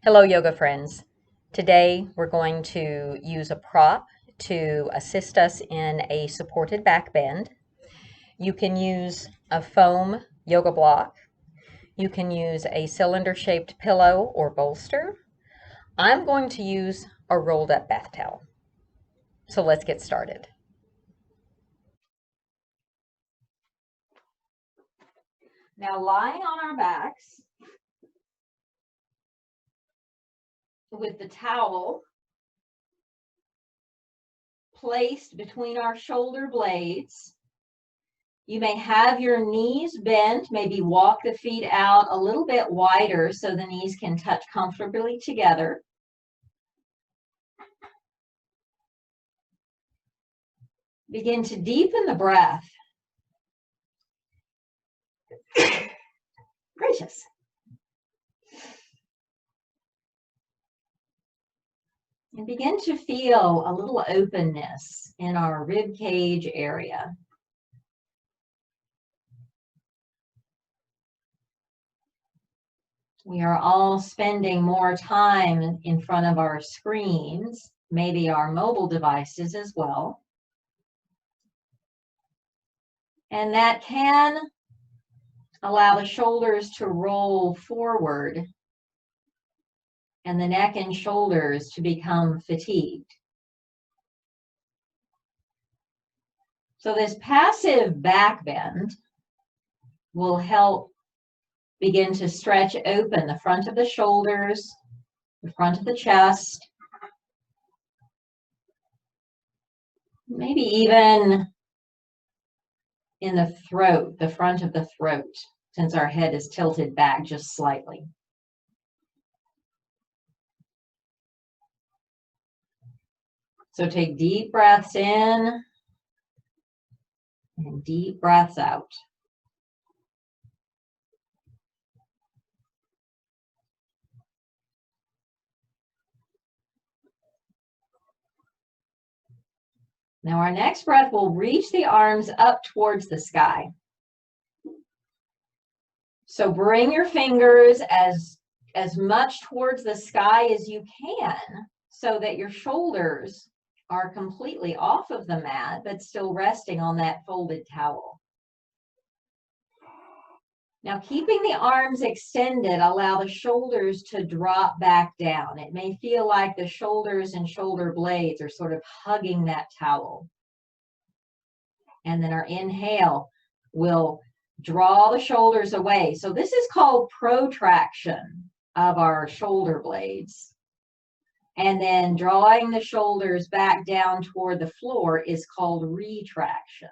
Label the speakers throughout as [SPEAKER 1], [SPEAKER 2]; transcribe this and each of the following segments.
[SPEAKER 1] Hello, yoga friends. Today we're going to use a prop to assist us in a supported back bend. You can use a foam yoga block. You can use a cylinder-shaped pillow or bolster. I'm going to use a rolled up bath towel. So let's get started. Now lying on our backs with the towel placed between our shoulder blades. You may have your knees bent, maybe walk the feet out a little bit wider so the knees can touch comfortably together. Begin to deepen the breath. Gracious. And begin to feel a little openness in our rib cage area. We are all spending more time in front of our screens, maybe our mobile devices as well. And that can allow the shoulders to roll forward and the neck and shoulders to become fatigued. So this passive back bend will help begin to stretch open the front of the shoulders, the front of the chest, maybe even in the throat, the front of the throat, since our head is tilted back just slightly. So take deep breaths in and deep breaths out. Now our next breath will reach the arms up towards the sky. So bring your fingers as much towards the sky as you can so that your shoulders are completely off of the mat, but still resting on that folded towel. Now, keeping the arms extended, allow the shoulders to drop back down. It may feel like the shoulders and shoulder blades are sort of hugging that towel. And then our inhale will draw the shoulders away. So this is called protraction of our shoulder blades. And then drawing the shoulders back down toward the floor is called retraction.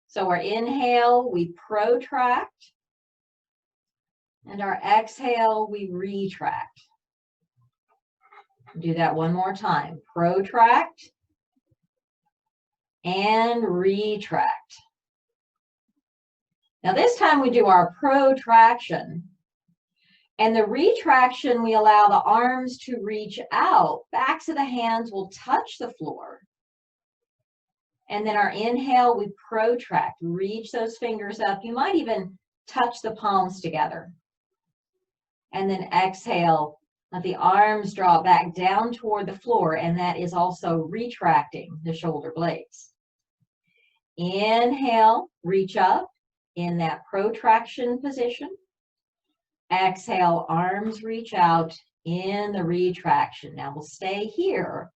[SPEAKER 1] So our inhale, we protract. And our exhale, we retract. Do that one more time. Protract and retract. Now this time we do our protraction. And the retraction, we allow the arms to reach out. Backs of the hands will touch the floor. And then our inhale, we protract. Reach those fingers up. You might even touch the palms together. And then exhale, let the arms draw back down toward the floor. And that is also retracting the shoulder blades. Inhale, reach up in that protraction position. Exhale, arms reach out in the retraction. Now we'll stay here.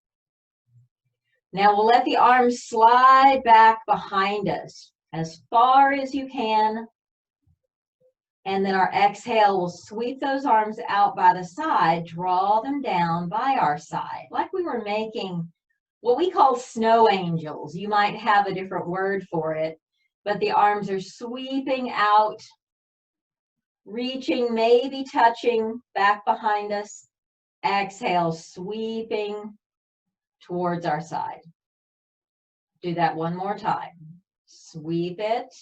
[SPEAKER 1] Now we'll let the arms slide back behind us as far as you can. And then our exhale will sweep those arms out by the side, draw them down by our side, like we were making what we call snow angels. You might have a different word for it, but the arms are sweeping out, reaching, maybe touching back behind us. Exhale, sweeping towards our side. Do that one more time. Sweep it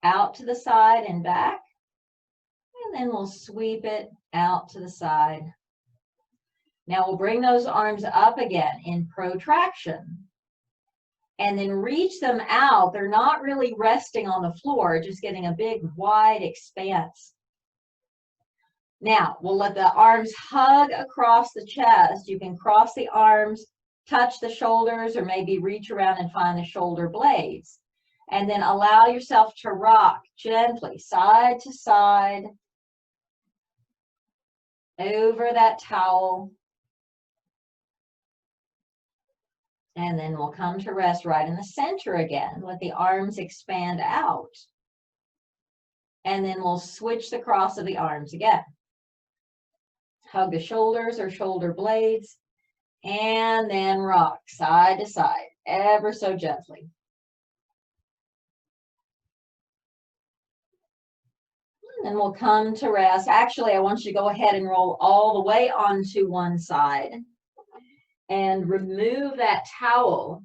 [SPEAKER 1] out to the side and back. And then we'll sweep it out to the side. Now we'll bring those arms up again in protraction. And then reach them out. They're not really resting on the floor, just getting a big wide expanse. Now, we'll let the arms hug across the chest. You can cross the arms, touch the shoulders, or maybe reach around and find the shoulder blades. And then allow yourself to rock gently, side to side, over that towel. And then we'll come to rest right in the center again. Let the arms expand out. And then we'll switch the cross of the arms again. Hug the shoulders or shoulder blades. And then rock side to side, ever so gently. And then we'll come to rest. Actually, I want you to go ahead and roll all the way onto one side. And remove that towel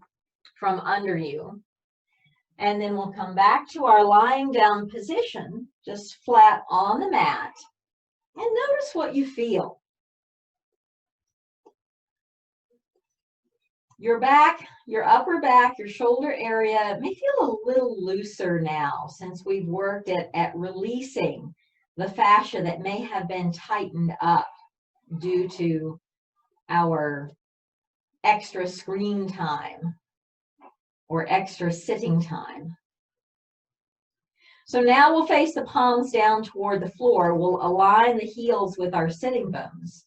[SPEAKER 1] from under you. And then we'll come back to our lying down position, just flat on the mat. And notice what you feel. Your back, your upper back, your shoulder area may feel a little looser now since we've worked at releasing the fascia that may have been tightened up due to our extra screen time or extra sitting time. So now we'll face the palms down toward the floor. We'll align the heels with our sitting bones.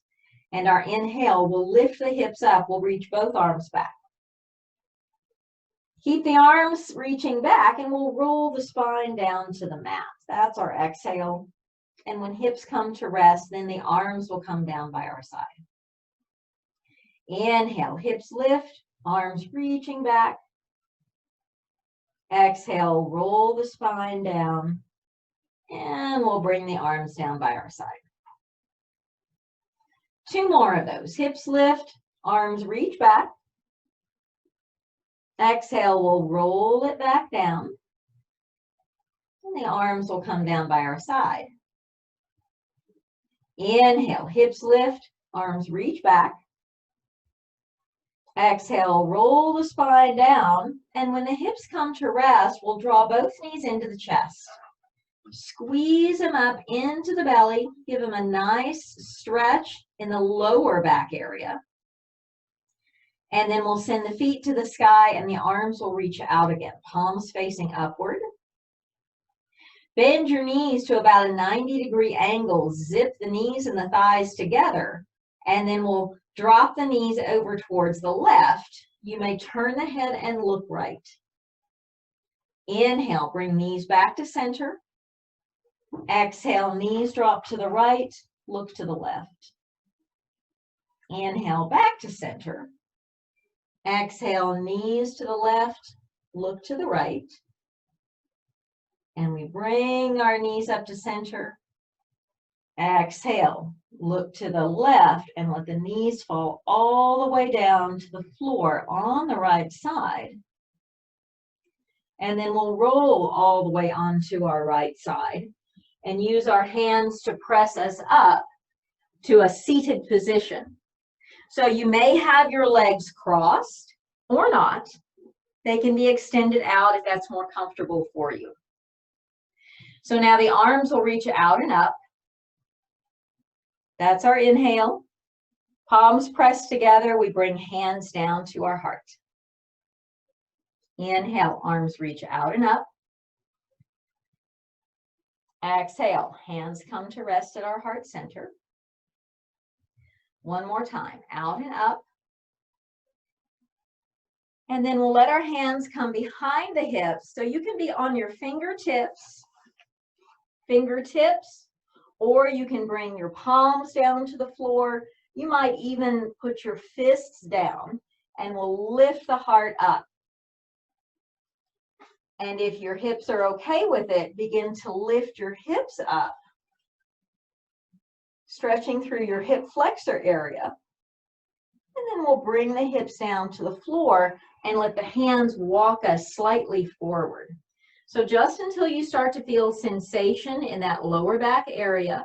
[SPEAKER 1] And our inhale, we'll lift the hips up. We'll reach both arms back. Keep the arms reaching back and we'll roll the spine down to the mat. That's our exhale. And when hips come to rest, then the arms will come down by our side. Inhale, hips lift, arms reaching back. Exhale, roll the spine down. And we'll bring the arms down by our side. 2 more of those. Hips lift, arms reach back. Exhale, we'll roll it back down. And the arms will come down by our side. Inhale, hips lift, arms reach back. Exhale, roll the spine down, and when the hips come to rest, we'll draw both knees into the chest. Squeeze them up into the belly, give them a nice stretch in the lower back area. And then we'll send the feet to the sky and the arms will reach out again, palms facing upward. Bend your knees to about a 90-degree angle, zip the knees and the thighs together, and then we'll drop the knees over towards the left. You may turn the head and look right. Inhale, bring knees back to center. Exhale, knees drop to the right, look to the left. Inhale, back to center. Exhale, knees to the left, look to the right. And we bring our knees up to center. Exhale, look to the left and let the knees fall all the way down to the floor on the right side. And then we'll roll all the way onto our right side and use our hands to press us up to a seated position. So you may have your legs crossed or not. They can be extended out if that's more comfortable for you. So now the arms will reach out and up. That's our inhale. Palms pressed together. We bring hands down to our heart. Inhale, arms reach out and up. Exhale, hands come to rest at our heart center. One more time, out and up. And then we'll let our hands come behind the hips. So you can be on your fingertips, or you can bring your palms down to the floor. You might even put your fists down and we'll lift the heart up. And if your hips are okay with it, begin to lift your hips up, stretching through your hip flexor area. And then we'll bring the hips down to the floor and let the hands walk us slightly forward. So just until you start to feel sensation in that lower back area.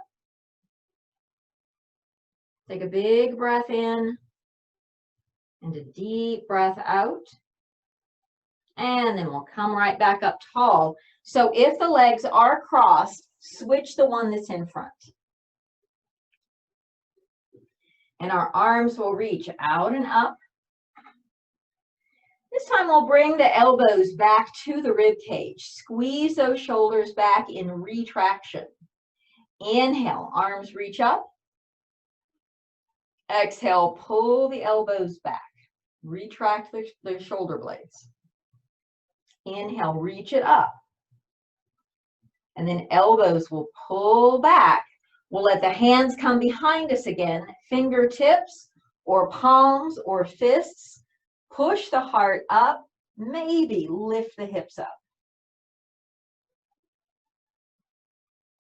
[SPEAKER 1] Take a big breath in and a deep breath out. And then we'll come right back up tall. So if the legs are crossed, switch the one that's in front. And our arms will reach out and up. This time we'll bring the elbows back to the rib cage. Squeeze those shoulders back in retraction. Inhale, arms reach up. Exhale, pull the elbows back. Retract the shoulder blades. Inhale, reach it up. And then elbows will pull back. We'll let the hands come behind us again. Fingertips or palms or fists. Push the heart up. Maybe lift the hips up.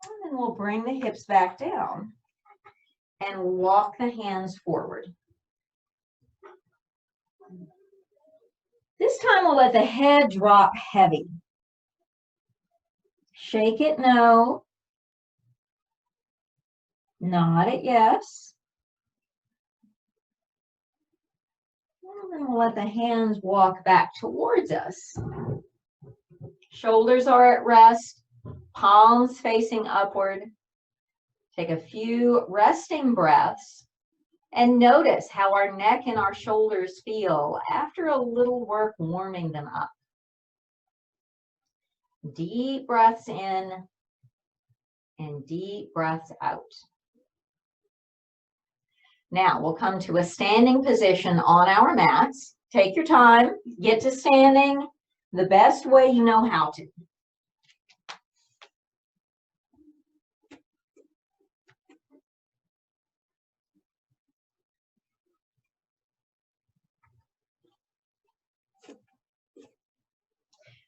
[SPEAKER 1] And then we'll bring the hips back down and walk the hands forward. This time we'll let the head drop heavy. Shake it no. Nod it yes. And then we'll let the hands walk back towards us. Shoulders are at rest, palms facing upward. Take a few resting breaths and notice how our neck and our shoulders feel after a little work warming them up. Deep breaths in and deep breaths out. Now we'll come to a standing position on our mats. Take your time, get to standing the best way you know how to.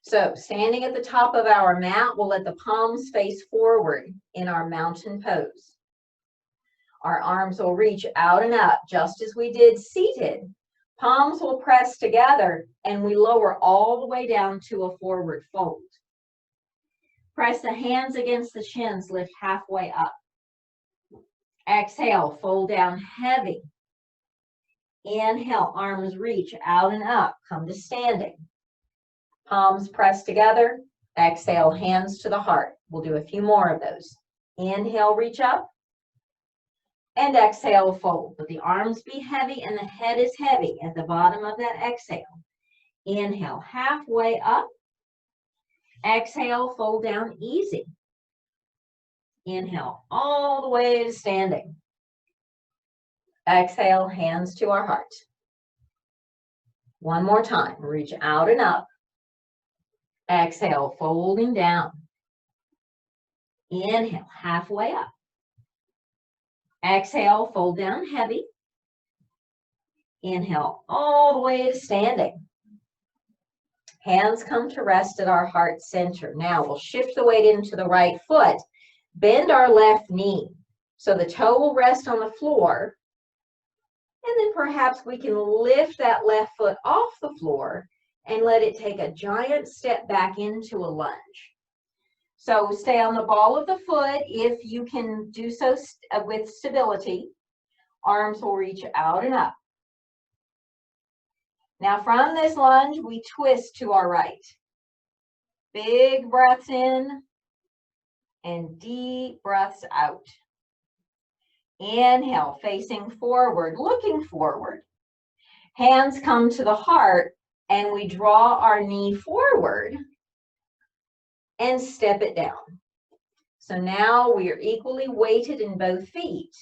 [SPEAKER 1] So standing at the top of our mat, we'll let the palms face forward in our mountain pose. Our arms will reach out and up just as we did seated. Palms will press together and we lower all the way down to a forward fold. Press the hands against the shins, lift halfway up. Exhale, fold down heavy. Inhale, arms reach out and up, come to standing. Palms press together. Exhale, hands to the heart. We'll do a few more of those. Inhale, reach up. And exhale, fold. But the arms be heavy and the head is heavy at the bottom of that exhale. Inhale, halfway up. Exhale, fold down easy. Inhale, all the way to standing. Exhale, hands to our heart. One more time. Reach out and up. Exhale, folding down. Inhale, halfway up. Exhale, fold down heavy. Inhale, all the way to standing. Hands come to rest at our heart center. Now we'll shift the weight into the right foot. Bend our left knee. So the toe will rest on the floor. And then perhaps we can lift that left foot off the floor and let it take a giant step back into a lunge. So stay on the ball of the foot if you can do so with stability. Arms will reach out and up. Now from this lunge, we twist to our right. Big breaths in and deep breaths out. Inhale, facing forward, looking forward. Hands come to the heart and we draw our knee forward and step it down. So now we are equally weighted in both feet.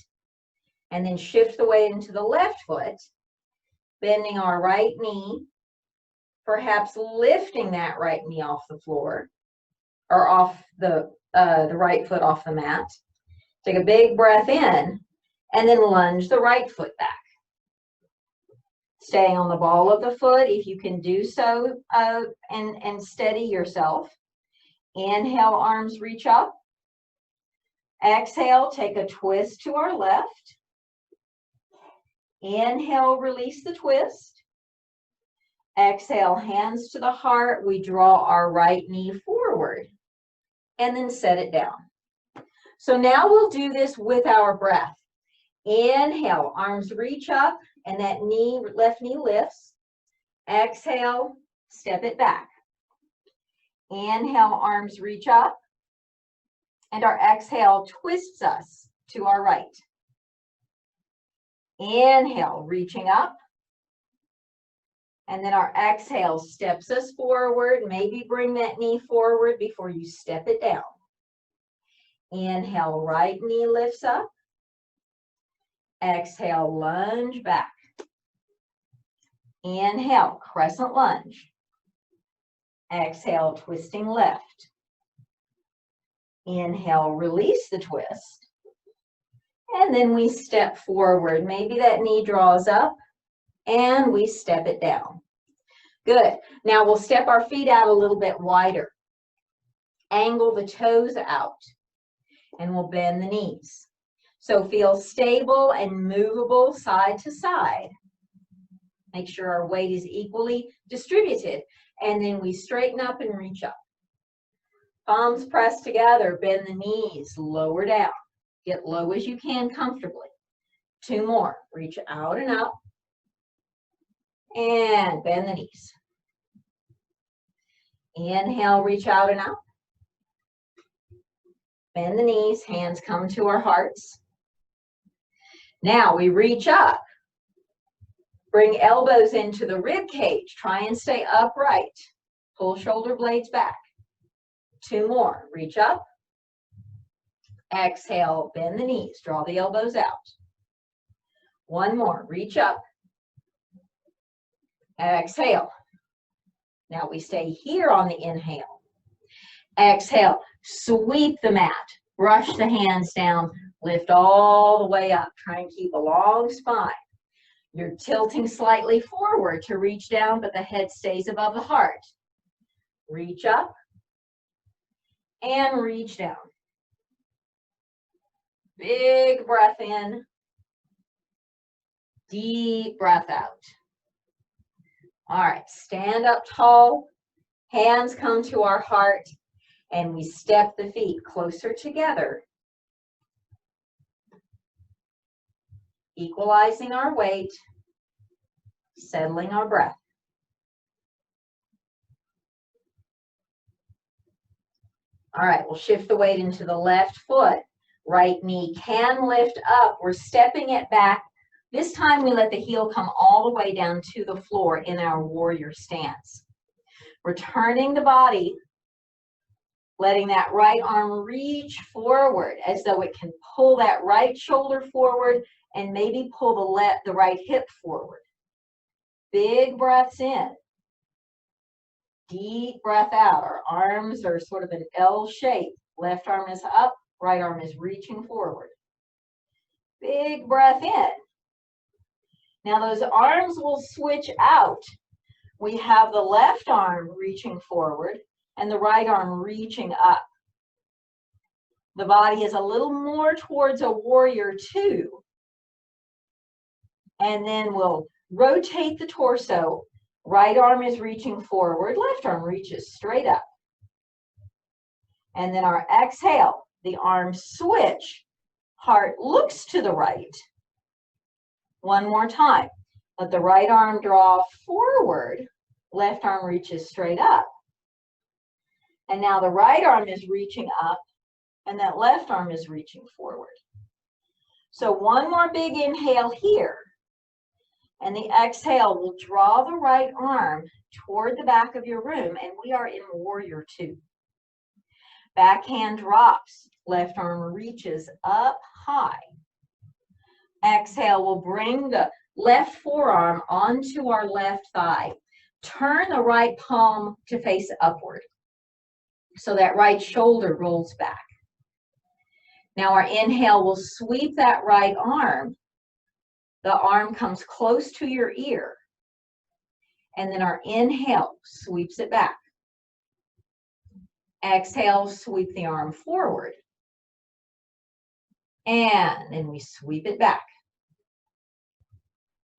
[SPEAKER 1] And then shift the weight into the left foot, bending our right knee, perhaps lifting that right knee off the floor or off the right foot off the mat. Take a big breath in and then lunge the right foot back. Staying on the ball of the foot if you can do so and steady yourself. Inhale, arms reach up. Exhale, take a twist to our left. Inhale, release the twist. Exhale, hands to the heart. We draw our right knee forward and then set it down. So now we'll do this with our breath. Inhale, arms reach up and that left knee lifts. Exhale, step it back. Inhale, arms reach up. And our exhale twists us to our right. Inhale, reaching up. And then our exhale steps us forward. Maybe bring that knee forward before you step it down. Inhale, right knee lifts up. Exhale, lunge back. Inhale, crescent lunge. Exhale, twisting left. Inhale, release the twist. And then we step forward. Maybe that knee draws up and we step it down. Good. Now we'll step our feet out a little bit wider. Angle the toes out and we'll bend the knees. So feel stable and movable side to side. Make sure our weight is equally distributed. And then we straighten up and reach up. Palms pressed together, bend the knees, lower down. Get low as you can comfortably. 2 more. Reach out and up. And bend the knees. Inhale, reach out and up. Bend the knees, hands come to our hearts. Now we reach up. Bring elbows into the rib cage. Try and stay upright. Pull shoulder blades back. 2 more. Reach up. Exhale, bend the knees. Draw the elbows out. 1 more. Reach up. Exhale. Now we stay here on the inhale. Exhale. Sweep the mat. Brush the hands down. Lift all the way up. Try and keep a long spine. You're tilting slightly forward to reach down, but the head stays above the heart. Reach up and reach down. Big breath in. Deep breath out. All right, stand up tall. Hands come to our heart, and we step the feet closer together. Equalizing our weight, settling our breath. All right, we'll shift the weight into the left foot. Right knee can lift up. We're stepping it back. This time we let the heel come all the way down to the floor in our warrior stance. We're turning the body, letting that right arm reach forward as though it can pull that right shoulder forward and maybe pull the right hip forward. Big breaths in. Deep breath out. Our arms are sort of an L shape. Left arm is up, right arm is reaching forward. Big breath in. Now those arms will switch out. We have the left arm reaching forward and the right arm reaching up. The body is a little more towards a warrior 2. And then we'll rotate the torso. Right arm is reaching forward, left arm reaches straight up. And then our exhale, the arms switch. Heart looks to the right. 1 more time. Let the right arm draw forward, left arm reaches straight up. And now the right arm is reaching up, and that left arm is reaching forward. So 1 more big inhale here. And the exhale will draw the right arm toward the back of your room, and we are in warrior 2. Back hand drops, left arm reaches up high. Exhale, we'll bring the left forearm onto our left thigh. Turn the right palm to face upward so that right shoulder rolls back. Now our inhale will sweep that right arm. The arm comes close to your ear. And then our inhale sweeps it back. Exhale, sweep the arm forward. And then we sweep it back.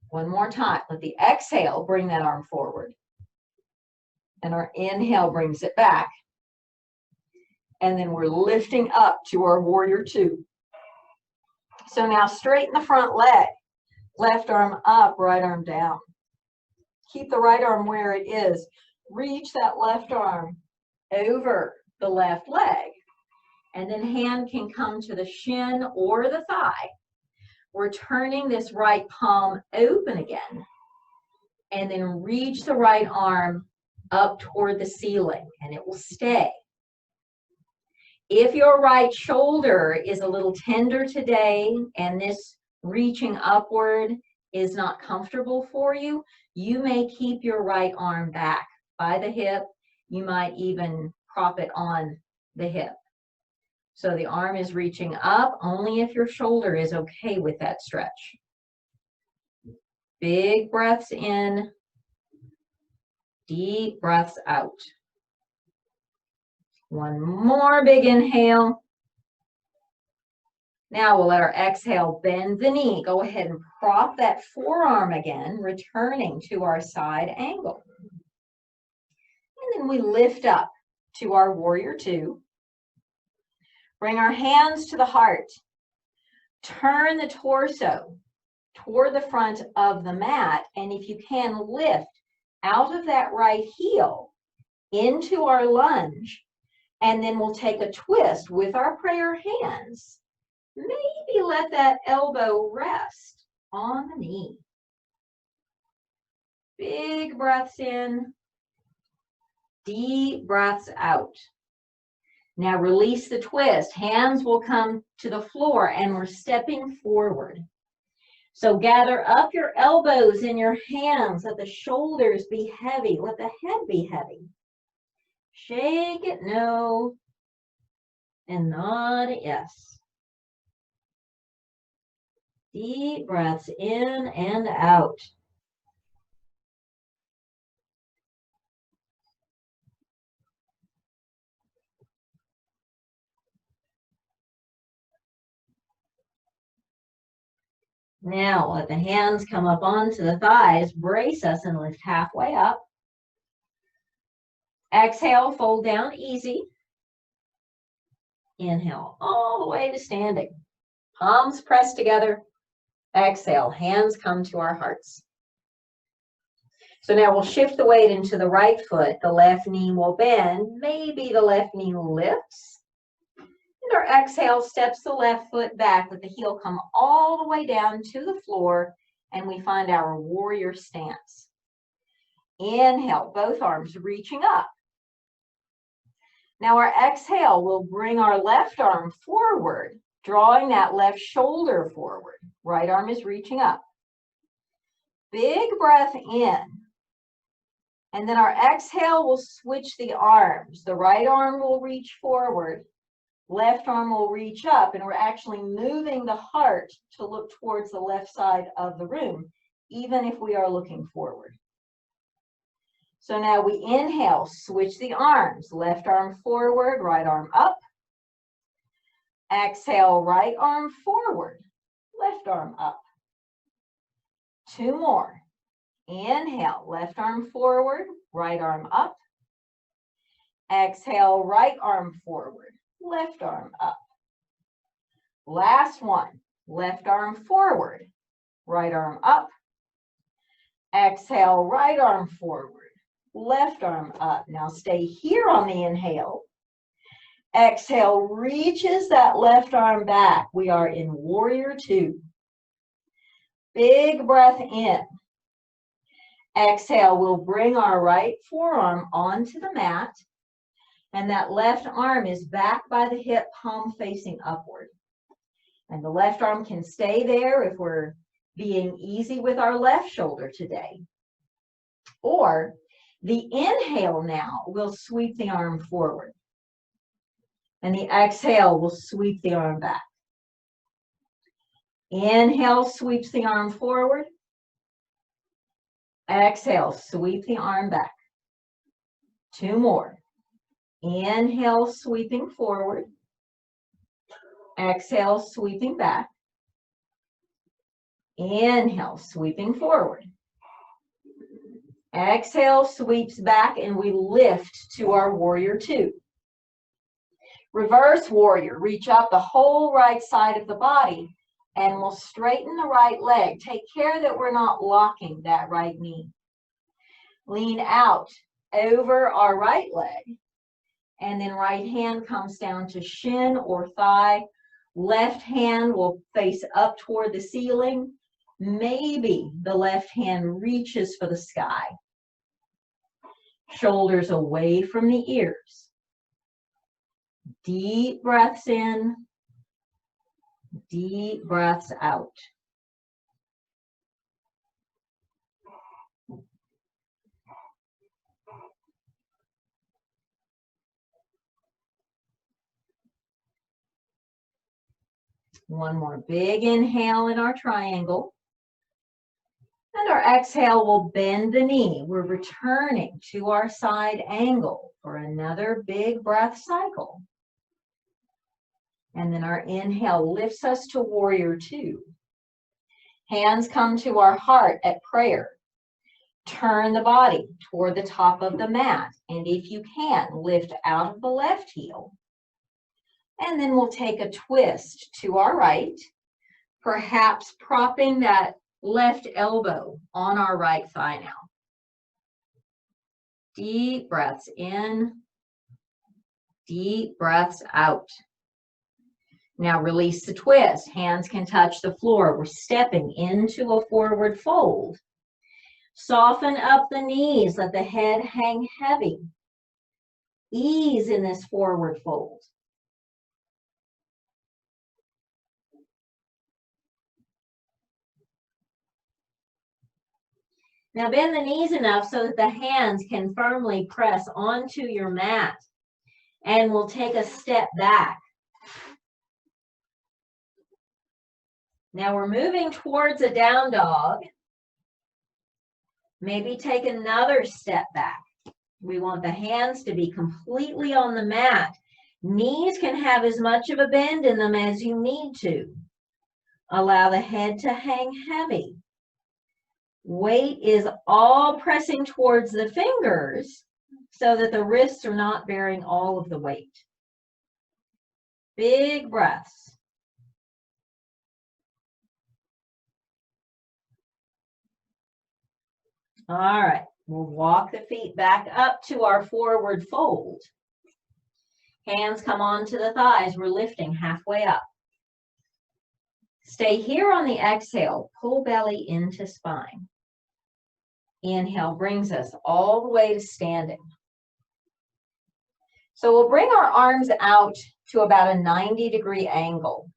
[SPEAKER 1] 1 more time. Let the exhale bring that arm forward. And our inhale brings it back. And then we're lifting up to our warrior 2. So now straighten the front leg. Left arm up, right arm down. Keep the right arm where it is. Reach that left arm over the left leg. And then hand can come to the shin or the thigh. We're turning this right palm open again, and then reach the right arm up toward the ceiling, and it will stay. If your right shoulder is a little tender today, and this reaching upward is not comfortable for you, you may keep your right arm back by the hip. You might even prop it on the hip. So the arm is reaching up only if your shoulder is okay with that stretch. Big breaths in, deep breaths out. One more big inhale. Now we'll let our exhale bend the knee. Go ahead and prop that forearm again, returning to our side angle. And then we lift up to our warrior two. Bring our hands to the heart. Turn the torso toward the front of the mat. And if you can, lift out of that right heel into our lunge. And then we'll take a twist with our prayer hands. Maybe let that elbow rest on the knee. Big breaths in, deep breaths out. Now release the twist. Hands will come to the floor and we're stepping forward. So gather up your elbows in your hands. Let the shoulders be heavy. Let the head be heavy. Shake it no and nod it yes. Deep breaths in and out. Now let the hands come up onto the thighs, brace us and lift halfway up. Exhale, fold down easy. Inhale all the way to standing. Palms pressed together. Exhale, hands come to our hearts. So now we'll shift the weight into the right foot. The left knee will bend. Maybe the left knee lifts. And our exhale steps the left foot back. Let the heel come all the way down to the floor. And we find our warrior stance. Inhale, both arms reaching up. Now our exhale will bring our left arm forward, drawing that left shoulder forward. Right arm is reaching up. Big breath in. And then our exhale will switch the arms. The right arm will reach forward. Left arm will reach up. And we're actually moving the heart to look towards the left side of the room, even if we are looking forward. So now we inhale, switch the arms. Left arm forward, right arm up. Exhale, right arm forward, left arm up. Two more. Inhale, left arm forward, right arm up. Exhale, right arm forward, left arm up. Last one. Left arm forward, right arm up. Exhale, right arm forward, left arm up. Now stay here on the inhale. Exhale, reaches that left arm back. We are in warrior two. Big breath in. Exhale, we'll bring our right forearm onto the mat. And that left arm is back by the hip, palm facing upward. And the left arm can stay there if we're being easy with our left shoulder today. Or the inhale now will sweep the arm forward. And the exhale will sweep the arm back. Inhale, sweeps the arm forward. Exhale, sweep the arm back. Two more. Inhale, sweeping forward. Exhale, sweeping back. Inhale, sweeping forward. Exhale, sweeps back, and we lift to our warrior two. Reverse warrior, reach up the whole right side of the body, and we'll straighten the right leg. Take care that we're not locking that right knee. Lean out over our right leg, and then right hand comes down to shin or thigh. Left hand will face up toward the ceiling. Maybe the left hand reaches for the sky. Shoulders away from the ears. Deep breaths in, deep breaths out. One more big inhale in our triangle. And our exhale will bend the knee. We're returning to our side angle for another big breath cycle. And then our inhale lifts us to warrior two. Hands come to our heart at prayer. Turn the body toward the top of the mat. And if you can, lift out of the left heel. And then we'll take a twist to our right, perhaps propping that left elbow on our right thigh now. Deep breaths in, deep breaths out. Now release the twist. Hands can touch the floor. We're stepping into a forward fold. Soften up the knees. Let the head hang heavy. Ease in this forward fold. Now bend the knees enough so that the hands can firmly press onto your mat. And we'll take a step back. Now we're moving towards a down dog. Maybe take another step back. We want the hands to be completely on the mat. Knees can have as much of a bend in them as you need to. Allow the head to hang heavy. Weight is all pressing towards the fingers so that the wrists are not bearing all of the weight. Big breaths. All right, we'll walk the feet back up to our forward fold. Hands come onto the thighs. We're lifting halfway up. Stay here on the exhale. Pull belly into spine. Inhale brings us all the way to standing. So we'll bring our arms out to about a 90-degree angle.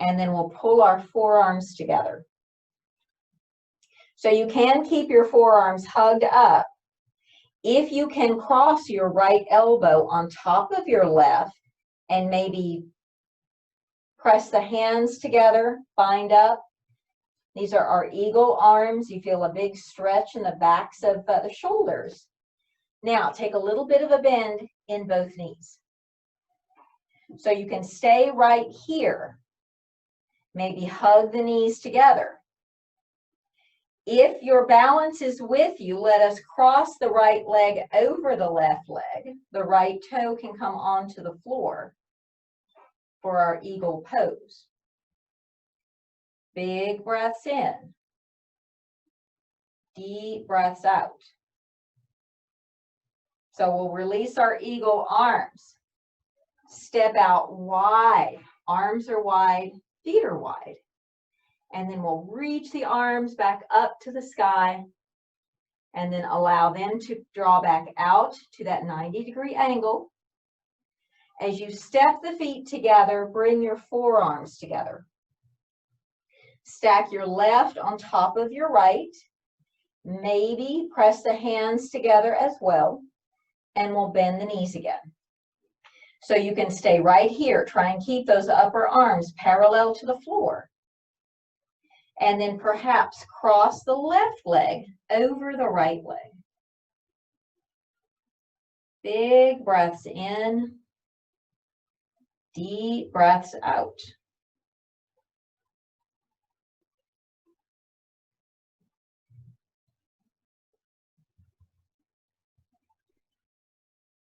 [SPEAKER 1] And then we'll pull our forearms together. So you can keep your forearms hugged up. If you can cross your right elbow on top of your left and maybe press the hands together, bind up. These are our eagle arms. You feel a big stretch in the backs of the shoulders. Now take a little bit of a bend in both knees. So you can stay right here. Maybe hug the knees together. If your balance is with you, let us cross the right leg over the left leg. The right toe can come onto the floor for our eagle pose. Big breaths in. Deep breaths out. So we'll release our eagle arms. Step out wide. Arms are wide, feet are wide. And then we'll reach the arms back up to the sky and then allow them to draw back out to that 90-degree angle. As you step the feet together, bring your forearms together. Stack your left on top of your right. Maybe press the hands together as well. And we'll bend the knees again. So you can stay right here. Try and keep those upper arms parallel to the floor. And then perhaps cross the left leg over the right leg. Big breaths in, deep breaths out.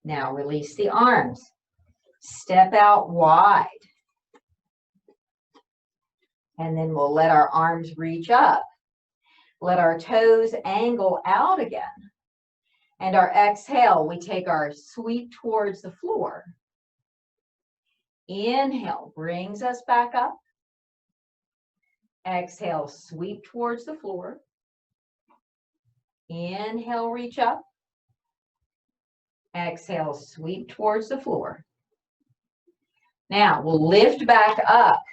[SPEAKER 1] Now release the arms. Step out wide. And then we'll let our arms reach up. Let our toes angle out again. And our exhale, we take our sweep towards the floor. Inhale, brings us back up. Exhale, sweep towards the floor. Inhale, reach up. Exhale, sweep towards the floor. Now we'll lift back up.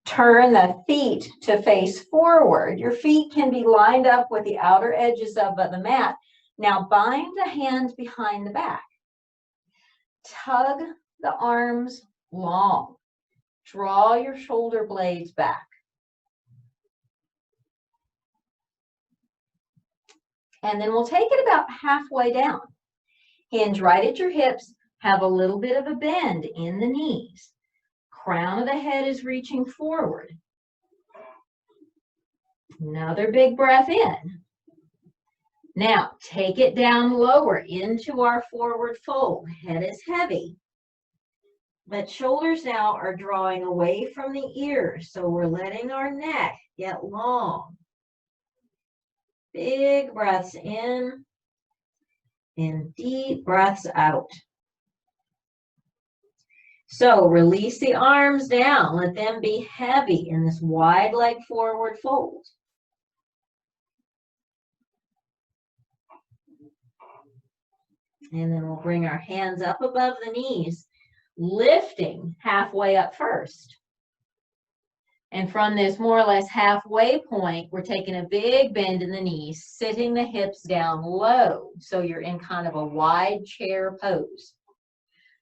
[SPEAKER 1] Turn the feet to face forward. Your feet can be lined up with the outer edges of the mat. Now bind the hands behind the back. Tug the arms long. Draw your shoulder blades back. And then we'll take it about halfway down. Hinge right at your hips. Have a little bit of a bend in the knees. Crown of the head is reaching forward. Another big breath in. Now, take it down lower into our forward fold. Head is heavy. But shoulders now are drawing away from the ears, so we're letting our neck get long. Big breaths in and deep breaths out. So release the arms down. Let them be heavy in this wide leg forward fold. And then we'll bring our hands up above the knees, lifting halfway up first. And from this more or less halfway point, we're taking a big bend in the knees, sitting the hips down low. So you're in kind of a wide chair pose.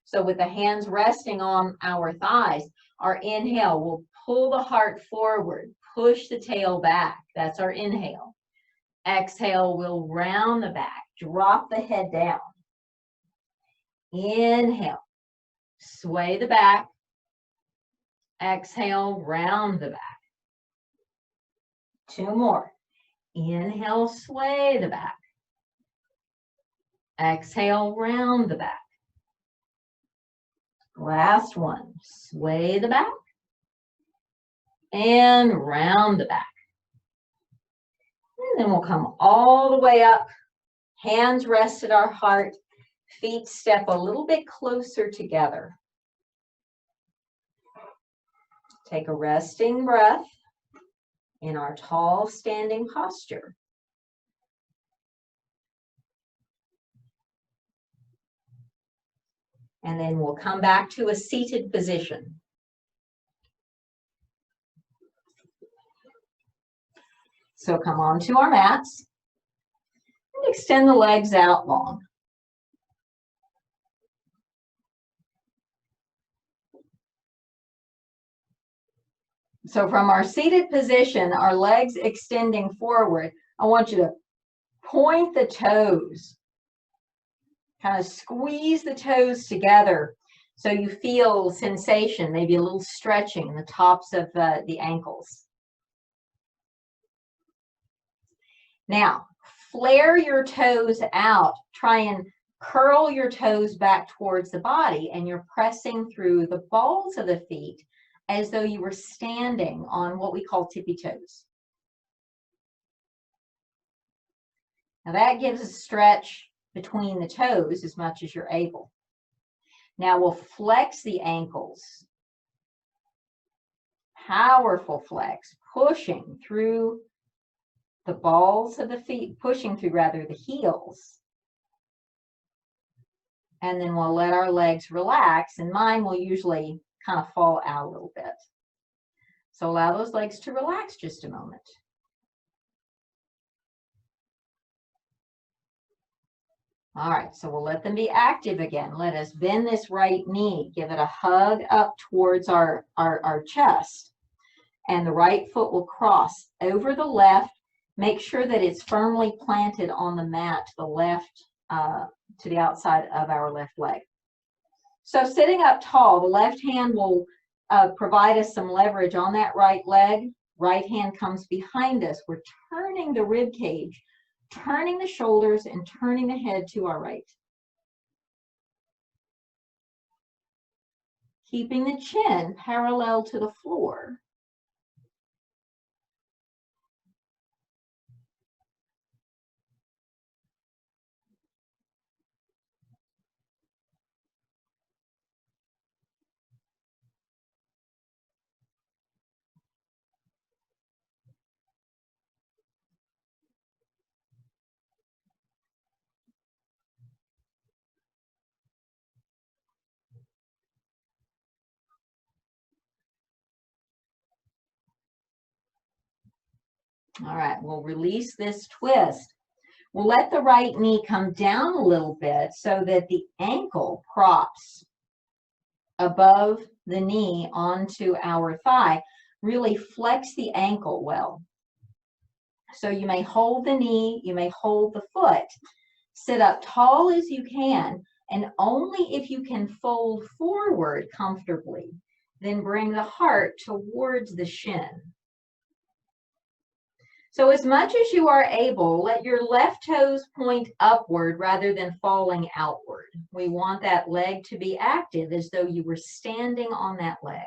[SPEAKER 1] So with the hands resting on our thighs, our inhale will pull the heart forward, push the tail back. That's our inhale. Exhale, we'll round the back, drop the head down. Inhale, sway the back. Exhale, round the back. Two more. Inhale, sway the back. Exhale, round the back. Last one, sway the back and round the back. And then we'll come all the way up, hands rest at our heart, feet step a little bit closer together. Take a resting breath in our tall standing posture. And then we'll come back to a seated position. So come onto our mats and extend the legs out long. So from our seated position, our legs extending forward, I want you to point the toes. Kind of squeeze the toes together so you feel sensation, maybe a little stretching in the tops of the ankles. Now, flare your toes out. Try and curl your toes back towards the body, and you're pressing through the balls of the feet as though you were standing on what we call tippy toes. Now that gives a stretch between the toes as much as you're able. Now we'll flex the ankles. Powerful flex, pushing through the balls of the feet, pushing through rather the heels. And then we'll let our legs relax, and mine will usually kind of fall out a little bit. So allow those legs to relax just a moment. All right, so we'll let them be active again. Let us bend this right knee, give it a hug up towards our chest. And the right foot will cross over the left. Make sure that it's firmly planted on the mat to the left, to the outside of our left leg. So sitting up tall, the left hand will provide us some leverage on that right leg. Right hand comes behind us. We're turning the rib cage, turning the shoulders, and turning the head to our right. Keeping the chin parallel to the floor. All right, we'll release this twist. We'll let the right knee come down a little bit so that the ankle props above the knee onto our thigh. Really flex the ankle well. So you may hold the knee, you may hold the foot. Sit up tall as you can, and only if you can fold forward comfortably, then bring the heart towards the shin. So as much as you are able, let your left toes point upward rather than falling outward. We want that leg to be active as though you were standing on that leg.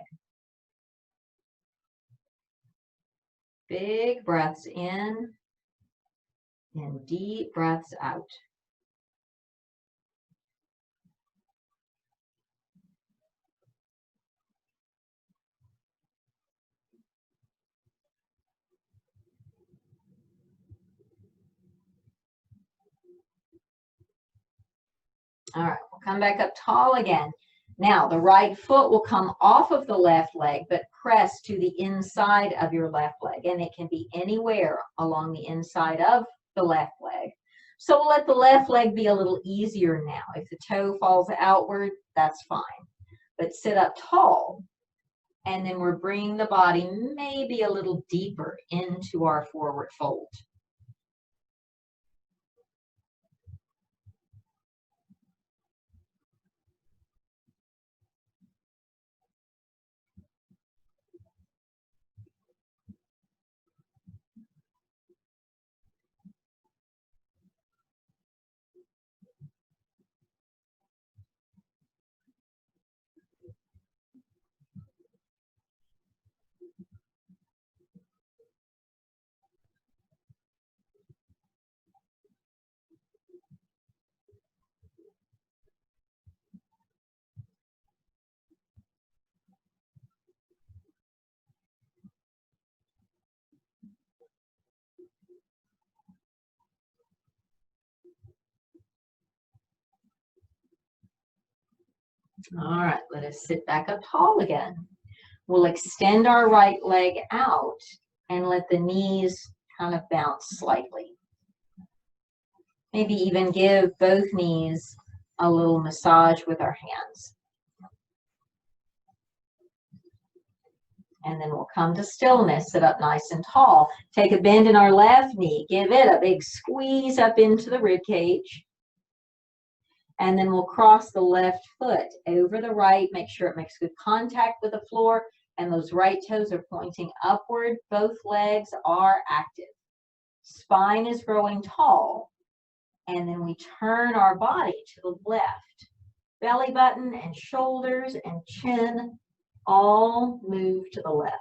[SPEAKER 1] Big breaths in and deep breaths out. All right, we'll come back up tall again. Now, the right foot will come off of the left leg, but press to the inside of your left leg. And it can be anywhere along the inside of the left leg. So we'll let the left leg be a little easier now. If the toe falls outward, that's fine. But sit up tall. And then we're bringing the body maybe a little deeper into our forward fold. All right, let us sit back up tall again. We'll extend our right leg out and let the knees kind of bounce slightly. Maybe even give both knees a little massage with our hands. And then we'll come to stillness, sit up nice and tall. Take a bend in our left knee, give it a big squeeze up into the rib cage. And then we'll cross the left foot over the right, make sure it makes good contact with the floor, and those right toes are pointing upward. Both legs are active. Spine is growing tall. And then we turn our body to the left. Belly button and shoulders and chin all move to the left.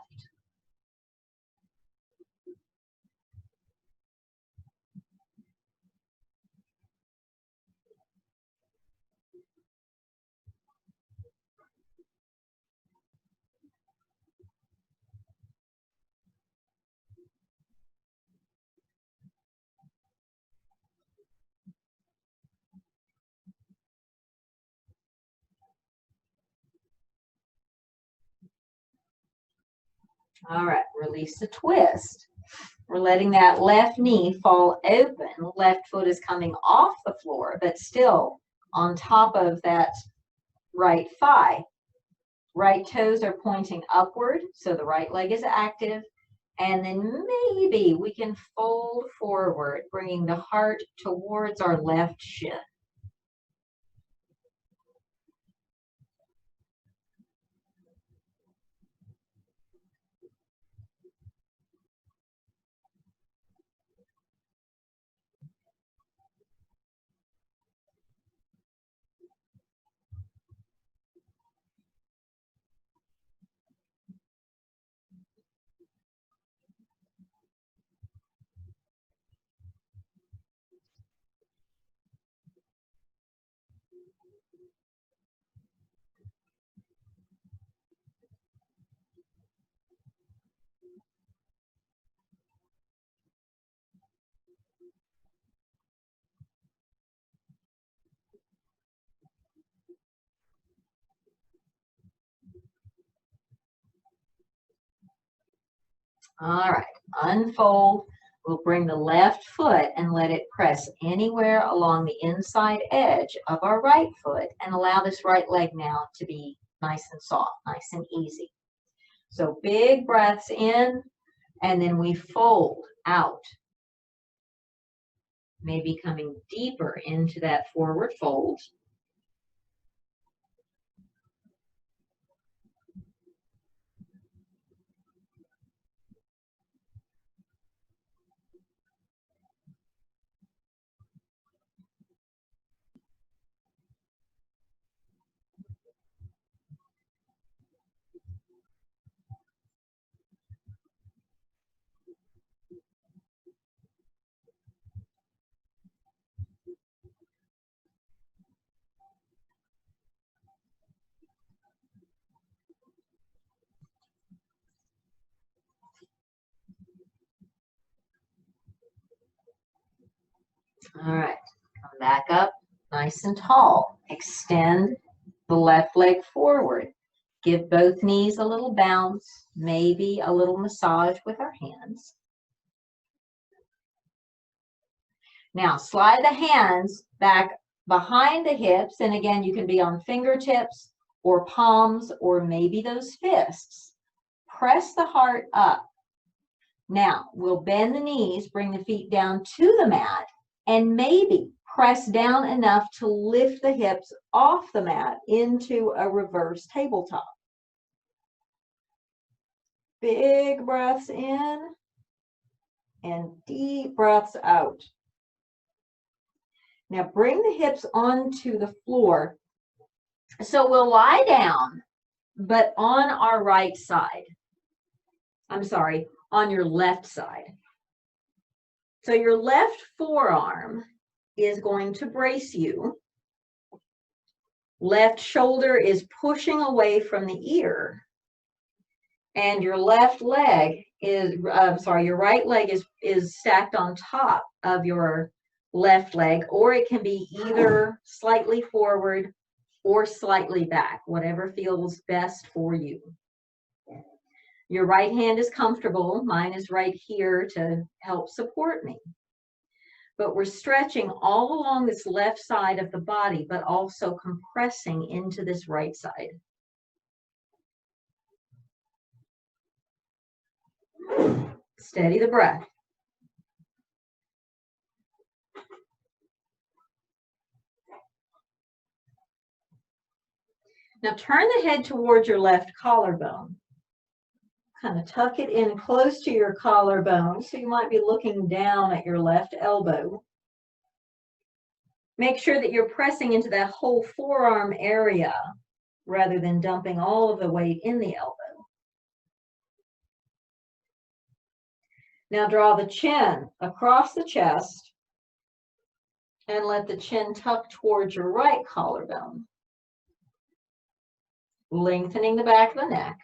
[SPEAKER 1] All right, release the twist. We're letting that left knee fall open. Left foot is coming off the floor, but still on top of that right thigh. Right toes are pointing upward, so the right leg is active. And then maybe we can fold forward, bringing the heart towards our left shin. All right, unfold, We'll bring the left foot and let it press anywhere along the inside edge of our right foot and allow this right leg now to be nice and soft, nice and easy. So big breaths in, and then we fold out. Maybe coming deeper into that forward fold. All right, come back up nice and tall. Extend the left leg forward. Give both knees a little bounce, maybe a little massage with our hands. Now slide the hands back behind the hips, and again, you can be on fingertips or palms or maybe those fists. Press the heart up. Now, we'll bend the knees, bring the feet down to the mat, and maybe press down enough to lift the hips off the mat into a reverse tabletop. Big breaths in and deep breaths out. Now bring the hips onto the floor. So we'll lie down, but on our right side. I'm sorry, on your left side. So your left forearm is going to brace you. Left shoulder is pushing away from the ear. And your left leg is, your right leg is stacked on top of your left leg, or it can be either slightly forward or slightly back, whatever feels best for you. Your right hand is comfortable. Mine is right here to help support me. But we're stretching all along this left side of the body, but also compressing into this right side. Steady the breath. Now turn the head towards your left collarbone. Kind of tuck it in close to your collarbone, so you might be looking down at your left elbow. Make sure that you're pressing into that whole forearm area rather than dumping all of the weight in the elbow. Now draw the chin across the chest and let the chin tuck towards your right collarbone, lengthening the back of the neck.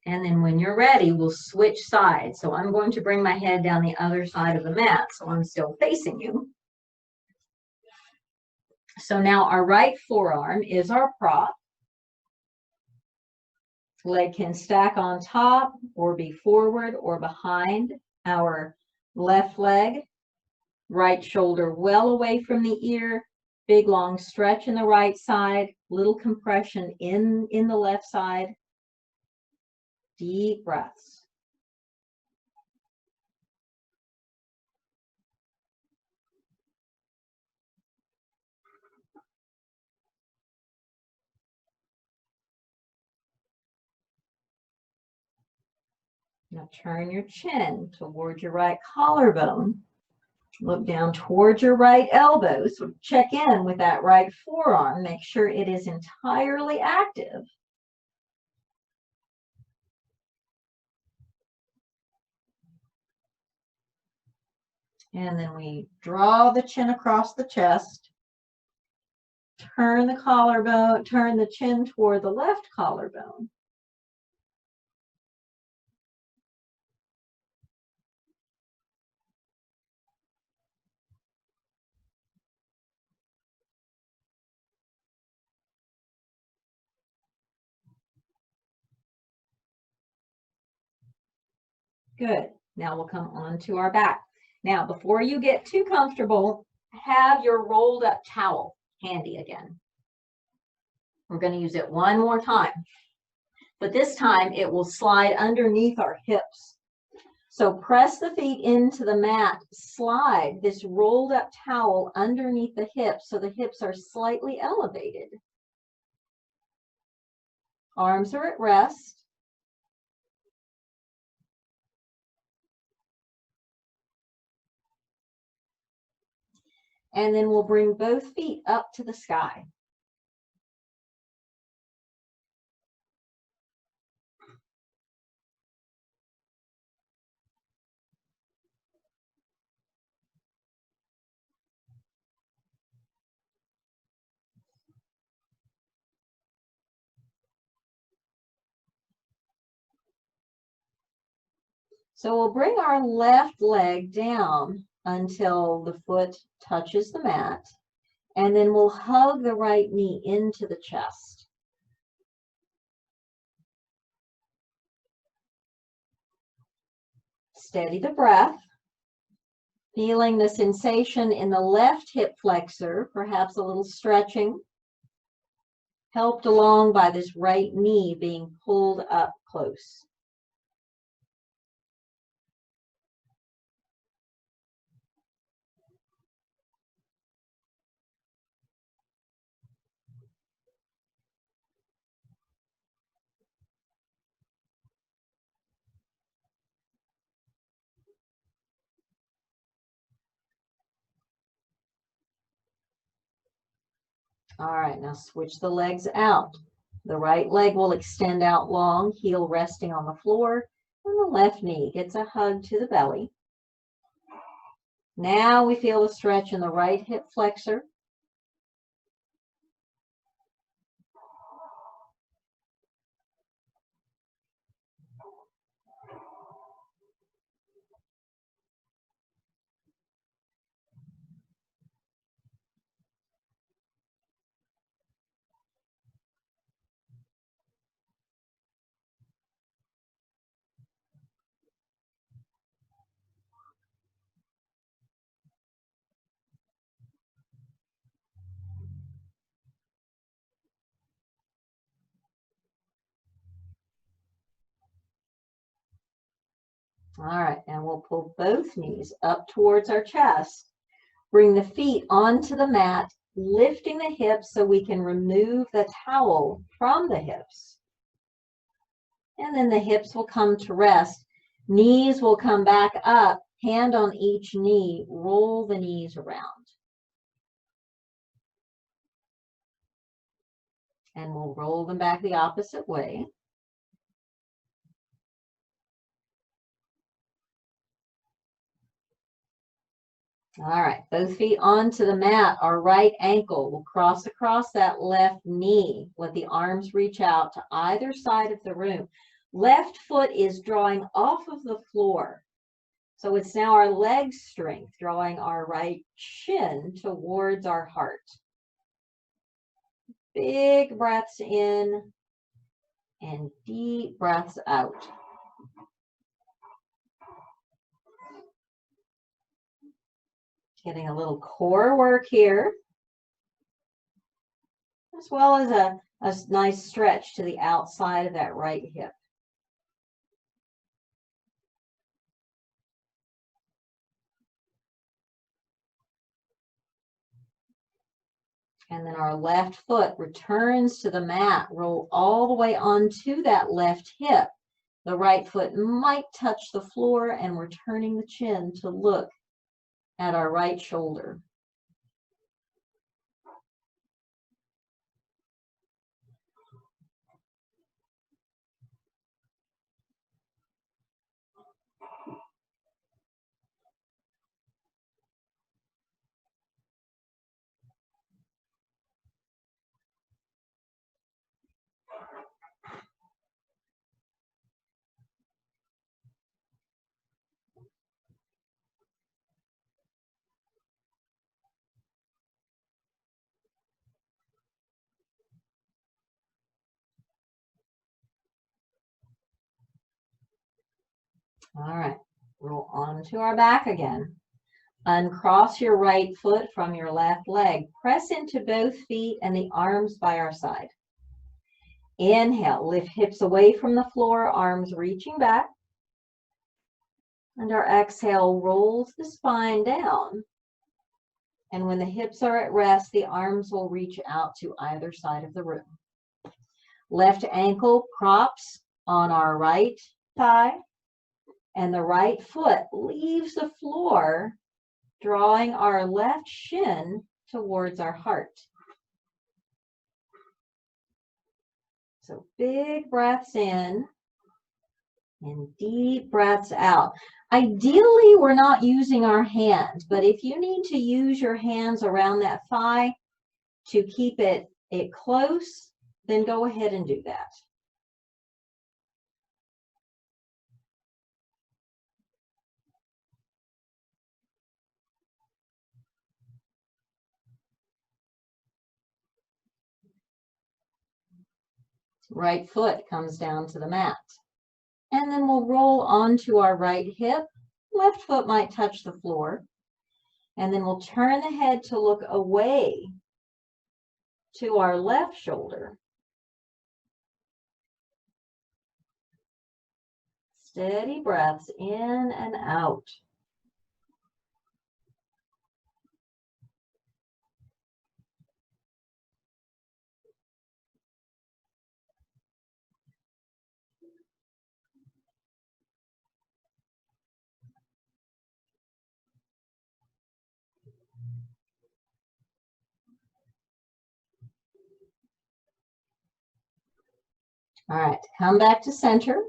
[SPEAKER 1] And then when you're ready, we'll switch sides. So I'm going to bring my head down the other side of the mat, so I'm still facing you. So now our right forearm is our prop. Leg can stack on top or be forward or behind our left leg. Right shoulder well away from the ear. Big long stretch in the right side. Little compression in the left side. Deep breaths. Now turn your chin towards your right collarbone. Look down towards your right elbow. So check in with that right forearm. Make sure it is entirely active. And then we draw the chin across the chest. Turn the collarbone, turn the chin toward the left collarbone. Good. Now we'll come on to our back. Now, before you get too comfortable, have your rolled up towel handy again. We're going to use it one more time, but this time it will slide underneath our hips. So press the feet into the mat, slide this rolled up towel underneath the hips so the hips are slightly elevated. Arms are at rest. And then we'll bring both feet up to the sky. So we'll bring our left leg down until the foot touches the mat, and then we'll hug the right knee into the chest. Steady the breath, feeling the sensation in the left hip flexor, perhaps a little stretching, helped along by this right knee being pulled up close. All right, now switch the legs out. The right leg will extend out long, heel resting on the floor, and the left knee gets a hug to the belly. Now we feel the stretch in the right hip flexor. All right, now we'll pull both knees up towards our chest. Bring the feet onto the mat, lifting the hips so we can remove the towel from the hips. And then the hips will come to rest. Knees will come back up, hand on each knee, roll the knees around. And we'll roll them back the opposite way. All right, both feet onto the mat. Our right ankle will cross across that left knee. Let the arms reach out to either side of the room. Left foot is drawing off of the floor. So it's now our leg strength, drawing our right shin towards our heart. Big breaths in and deep breaths out. Getting a little core work here, as well as a nice stretch to the outside of that right hip. And then our left foot returns to the mat. Roll all the way onto that left hip. The right foot might touch the floor, and we're turning the chin to look at our right shoulder. All right, roll onto our back again. Uncross your right foot from your left leg. Press into both feet and the arms by our side. Inhale, lift hips away from the floor, arms reaching back. And our exhale rolls the spine down. And when the hips are at rest, the arms will reach out to either side of the room. Left ankle props on our right thigh, and the right foot leaves the floor, drawing our left shin towards our heart. So big breaths in and deep breaths out. Ideally, we're not using our hands, but if you need to use your hands around that thigh to keep it close, then go ahead and do that. Right foot comes down to the mat. And then we'll roll onto our right hip. Left foot might touch the floor. And then we'll turn the head to look away to our left shoulder. Steady breaths in and out. All right, come back to center.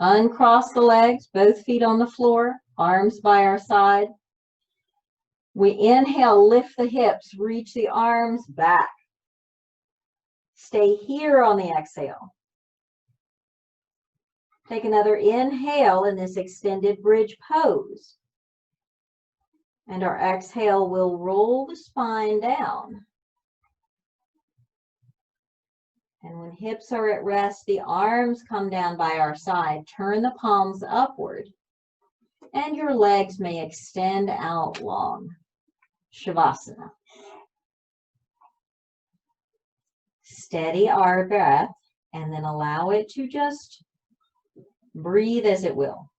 [SPEAKER 1] Uncross the legs, both feet on the floor, arms by our side. We inhale, lift the hips, reach the arms back. Stay here on the exhale. Take another inhale in this extended bridge pose. And our exhale will roll the spine down. And when hips are at rest, the arms come down by our side. Turn the palms upward. And your legs may extend out long. Shavasana. Steady our breath and then allow it to just breathe as it will.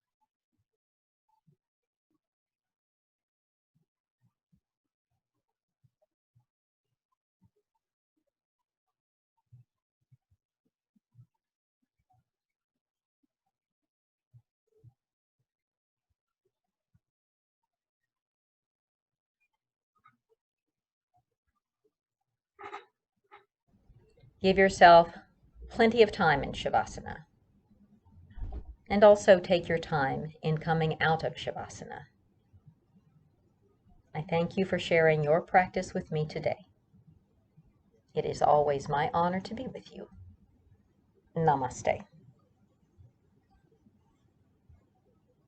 [SPEAKER 1] Give yourself plenty of time in Shavasana. And also take your time in coming out of Shavasana. I thank you for sharing your practice with me today. It is always my honor to be with you. Namaste.